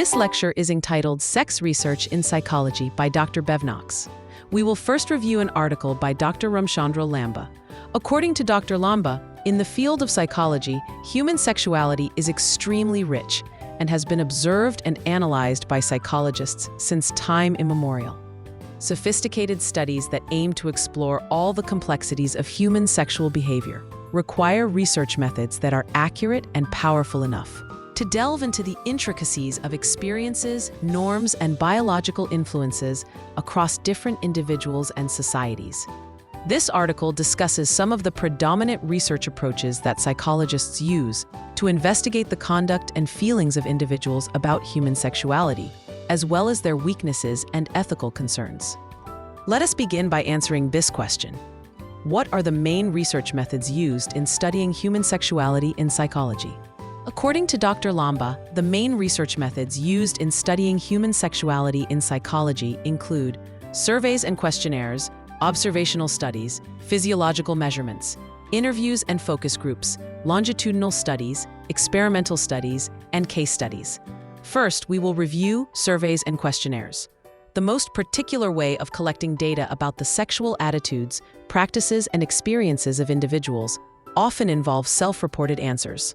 This lecture is entitled Sex Research in Psychology by Dr. Bev Knox. We will first review an article by Dr. Lamba. According to Dr. Lamba, in the field of psychology, human sexuality is extremely rich and has been observed and analyzed by psychologists since time immemorial. Sophisticated studies that aim to explore all the complexities of human sexual behavior require research methods that are accurate and powerful enough to delve into the intricacies of experiences, norms, and biological influences across different individuals and societies. This article discusses some of the predominant research approaches that psychologists use to investigate the conduct and feelings of individuals about human sexuality, as well as their weaknesses and ethical concerns. Let us begin by answering this question. What are the main research methods used in studying human sexuality in psychology? According to Dr. Lamba, the main research methods used in studying human sexuality in psychology include surveys and questionnaires, observational studies, physiological measurements, interviews and focus groups, longitudinal studies, experimental studies, and case studies. First, we will review surveys and questionnaires. The most particular way of collecting data about the sexual attitudes, practices, and experiences of individuals often involves self-reported answers.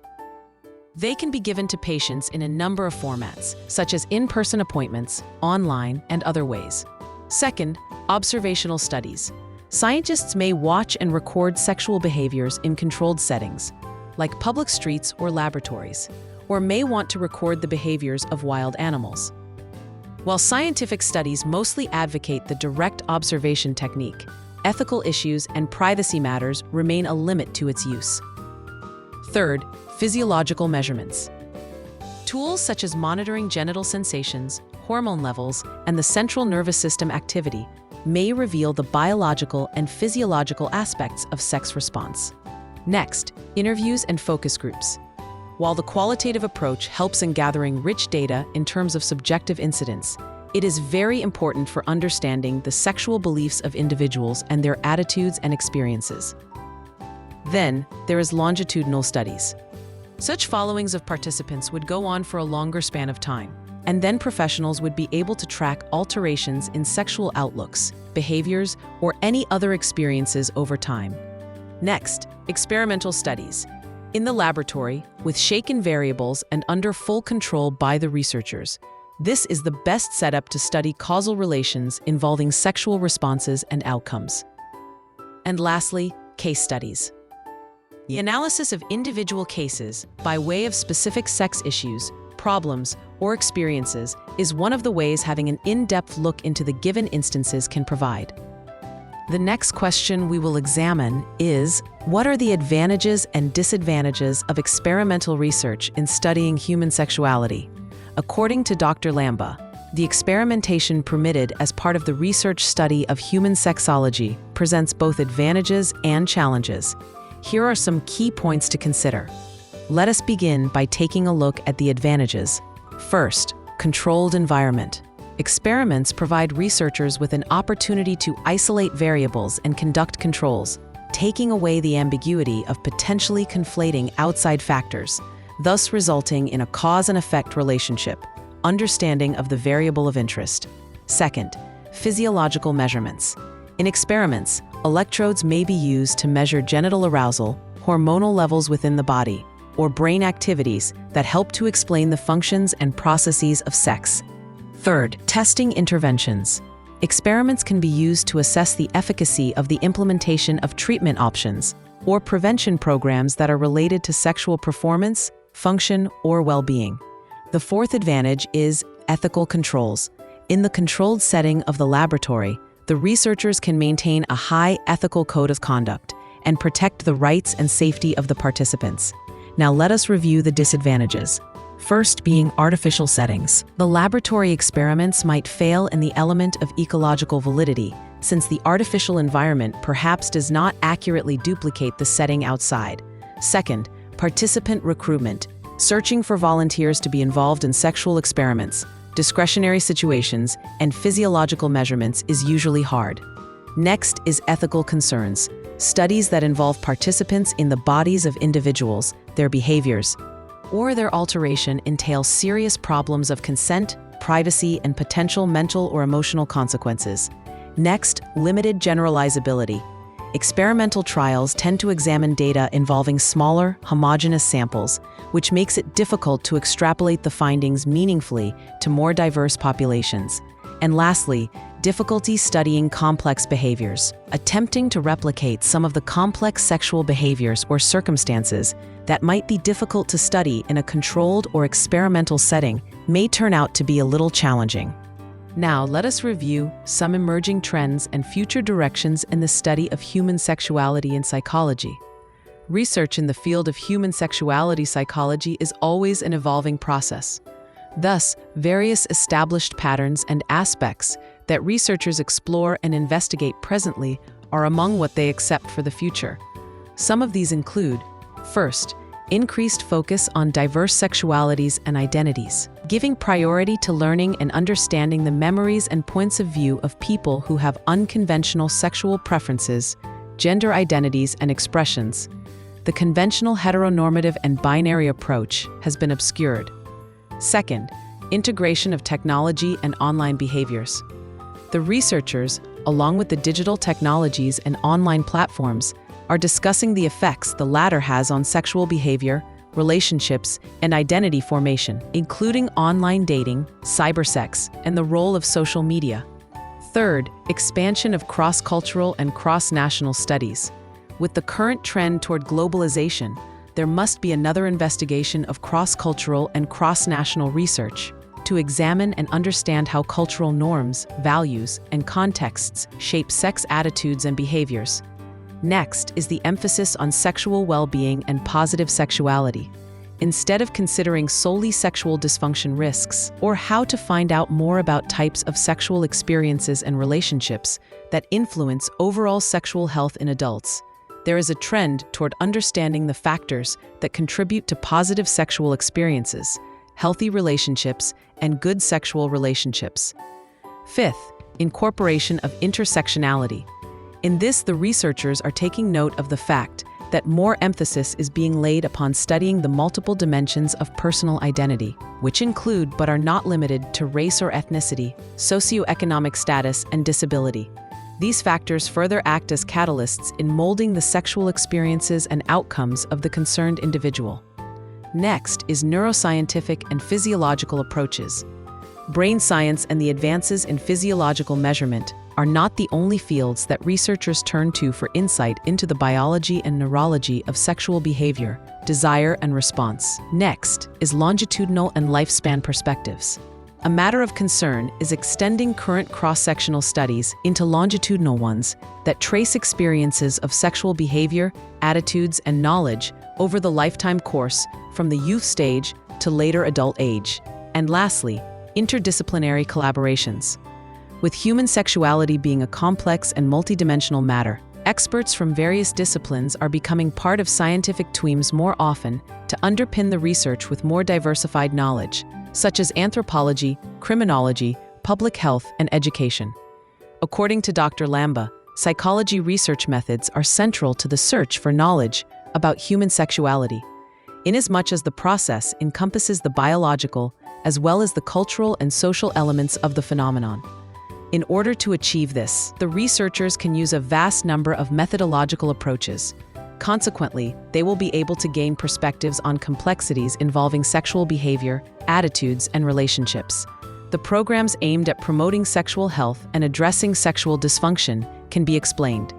They can be given to patients in a number of formats, such as in-person appointments, online, and other ways. Second, observational studies. Scientists may watch and record sexual behaviors in controlled settings, like public streets or laboratories, or may want to record the behaviors of wild animals. While scientific studies mostly advocate the direct observation technique, ethical issues and privacy matters remain a limit to its use. Third, physiological measurements. Tools such as monitoring genital sensations, hormone levels, and the central nervous system activity may reveal the biological and physiological aspects of sex response. Next, interviews and focus groups. While the qualitative approach helps in gathering rich data in terms of subjective incidents, it is very important for understanding the sexual beliefs of individuals and their attitudes and experiences. Then, there is longitudinal studies. Such followings of participants would go on for a longer span of time, and then professionals would be able to track alterations in sexual outlooks, behaviors, or any other experiences over time. Next, experimental studies. In the laboratory, with shaken variables and under full control by the researchers, this is the best setup to study causal relations involving sexual responses and outcomes. And lastly, case studies. The analysis of individual cases by way of specific sex issues, problems, or experiences is one of the ways having an in-depth look into the given instances can provide. The next question we will examine is, what are the advantages and disadvantages of experimental research in studying human sexuality? According to Dr. Lamba, the experimentation permitted as part of the research study of human sexology presents both advantages and challenges. Here are some key points to consider. Let us begin by taking a look at the advantages. First, controlled environment. Experiments provide researchers with an opportunity to isolate variables and conduct controls, taking away the ambiguity of potentially conflating outside factors, thus resulting in a cause and effect relationship, understanding of the variable of interest. Second, physiological measurements. In experiments, electrodes may be used to measure genital arousal, hormonal levels within the body, or brain activities that help to explain the functions and processes of sex. Third, testing interventions. Experiments can be used to assess the efficacy of the implementation of treatment options or prevention programs that are related to sexual performance, function, or well-being. The fourth advantage is ethical controls. In the controlled setting of the laboratory, the researchers can maintain a high ethical code of conduct and protect the rights and safety of the participants. Now let us review the disadvantages. First being artificial settings. The laboratory experiments might fail in the element of ecological validity, since the artificial environment perhaps does not accurately duplicate the setting outside. Second, participant recruitment. Searching for volunteers to be involved in sexual experiments, discretionary situations, and physiological measurements is usually hard. Next is ethical concerns. Studies that involve participants in the bodies of individuals, their behaviors, or their alteration entail serious problems of consent, privacy, and potential mental or emotional consequences. Next, limited generalizability. Experimental trials tend to examine data involving smaller, homogeneous samples, which makes it difficult to extrapolate the findings meaningfully to more diverse populations. And lastly, difficulty studying complex behaviors. Attempting to replicate some of the complex sexual behaviors or circumstances that might be difficult to study in a controlled or experimental setting may turn out to be a little challenging. Now, let us review some emerging trends and future directions in the study of human sexuality in psychology. Research in the field of human sexuality psychology is always an evolving process. Thus, various established patterns and aspects that researchers explore and investigate presently are among what they accept for the future. Some of these include, first, increased focus on diverse sexualities and identities, giving priority to learning and understanding the memories and points of view of people who have unconventional sexual preferences, gender identities, and expressions. The conventional heteronormative and binary approach has been obscured. Second, integration of technology and online behaviors. The researchers, along with the digital technologies and online platforms, are discussing the effects the latter has on sexual behavior, relationships, and identity formation, including online dating, cybersex, and the role of social media. Third, expansion of cross-cultural and cross-national studies. With the current trend toward globalization, there must be another investigation of cross-cultural and cross-national research to examine and understand how cultural norms, values, and contexts shape sex attitudes and behaviors. Next is the emphasis on sexual well-being and positive sexuality. Instead of considering solely sexual dysfunction risks or how to find out more about types of sexual experiences and relationships that influence overall sexual health in adults, there is a trend toward understanding the factors that contribute to positive sexual experiences, healthy relationships, and good sexual relationships. Fifth, incorporation of intersectionality. In this, the researchers are taking note of the fact that more emphasis is being laid upon studying the multiple dimensions of personal identity, which include but are not limited to race or ethnicity, socioeconomic status, and disability. These factors further act as catalysts in molding the sexual experiences and outcomes of the concerned individual. Next is neuroscientific and physiological approaches. Brain science and the advances in physiological measurement are not the only fields that researchers turn to for insight into the biology and neurology of sexual behavior, desire, and response. Next is longitudinal and lifespan perspectives. A matter of concern is extending current cross-sectional studies into longitudinal ones that trace experiences of sexual behavior, attitudes, and knowledge over the lifetime course from the youth stage to later adult age. And lastly, interdisciplinary collaborations. With human sexuality being a complex and multidimensional matter, experts from various disciplines are becoming part of scientific teams more often to underpin the research with more diversified knowledge, such as anthropology, criminology, public health, and education. According to Dr. Lamba, psychology research methods are central to the search for knowledge about human sexuality, inasmuch as the process encompasses the biological as well as the cultural and social elements of the phenomenon. In order to achieve this, the researchers can use a vast number of methodological approaches. Consequently, they will be able to gain perspectives on complexities involving sexual behavior, attitudes, and relationships. The programs aimed at promoting sexual health and addressing sexual dysfunction can be explained.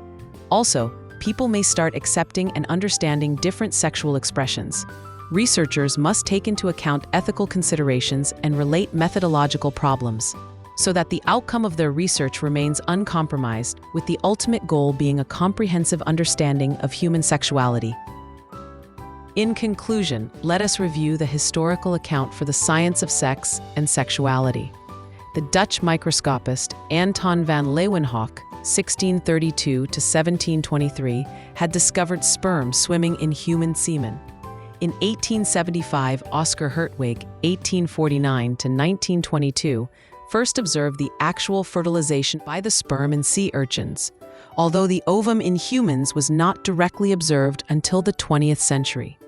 Also, people may start accepting and understanding different sexual expressions. Researchers must take into account ethical considerations and relate methodological problems, so that the outcome of their research remains uncompromised, with the ultimate goal being a comprehensive understanding of human sexuality. In conclusion, let us review the historical account for the science of sex and sexuality. The Dutch microscopist Anton van Leeuwenhoek, 1632 to 1723, had discovered sperm swimming in human semen. In 1875, Oscar Hertwig, 1849 to 1922, first observed the actual fertilization by the sperm in sea urchins, although the ovum in humans was not directly observed until the 20th century.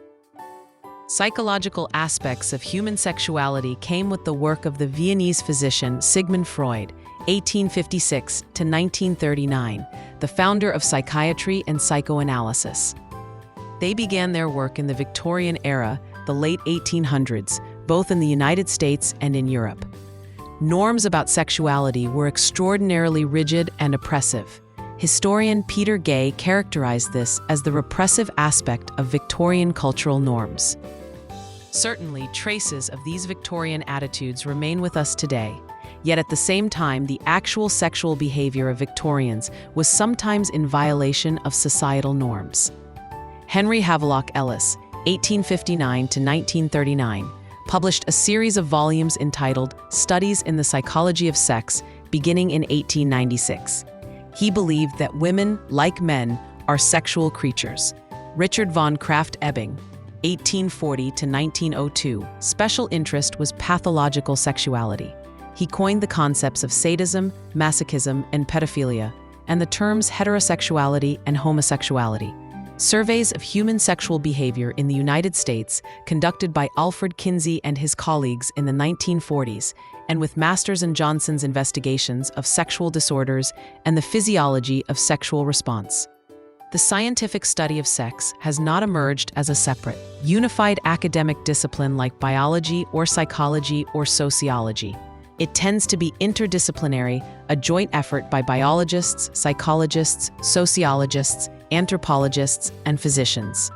Psychological aspects of human sexuality came with the work of the Viennese physician Sigmund Freud, 1856 to 1939, the founder of psychiatry and psychoanalysis. They began their work in the Victorian era, the late 1800s, both in the United States and in Europe. Norms about sexuality were extraordinarily rigid and oppressive. Historian Peter Gay characterized this as the repressive aspect of Victorian cultural norms. Certainly, traces of these Victorian attitudes remain with us today, yet at the same time, the actual sexual behavior of Victorians was sometimes in violation of societal norms. Henry Havelock Ellis, 1859 to 1939, published a series of volumes entitled Studies in the Psychology of Sex, beginning in 1896. He believed that women, like men, are sexual creatures. Richard von Krafft-Ebing, 1840 to 1902, special interest was pathological sexuality. He coined the concepts of sadism, masochism, and pedophilia, and the terms heterosexuality and homosexuality. Surveys of human sexual behavior in the United States, conducted by Alfred Kinsey and his colleagues in the 1940s, and with Masters and Johnson's investigations of sexual disorders and the physiology of sexual response. The scientific study of sex has not emerged as a separate, unified academic discipline like biology or psychology or sociology. It tends to be interdisciplinary, a joint effort by biologists, psychologists, sociologists, anthropologists, and physicians.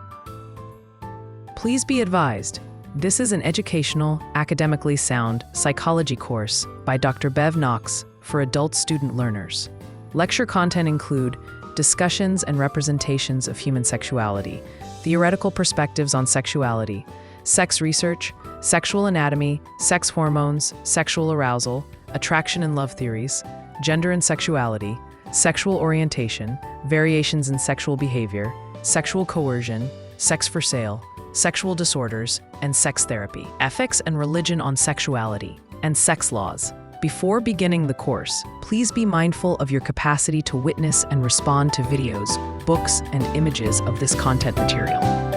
Please be advised, this is an educational, academically sound psychology course by Dr. Bev Knox for adult student learners. Lecture content include discussions and representations of human sexuality, theoretical perspectives on sexuality, sex research, sexual anatomy, sex hormones, sexual arousal, attraction and love theories, gender and sexuality, sexual orientation, variations in sexual behavior, sexual coercion, sex for sale, sexual disorders, and sex therapy, ethics and religion on sexuality, and sex laws. Before beginning the course, please be mindful of your capacity to witness and respond to videos, books, and images of this content material.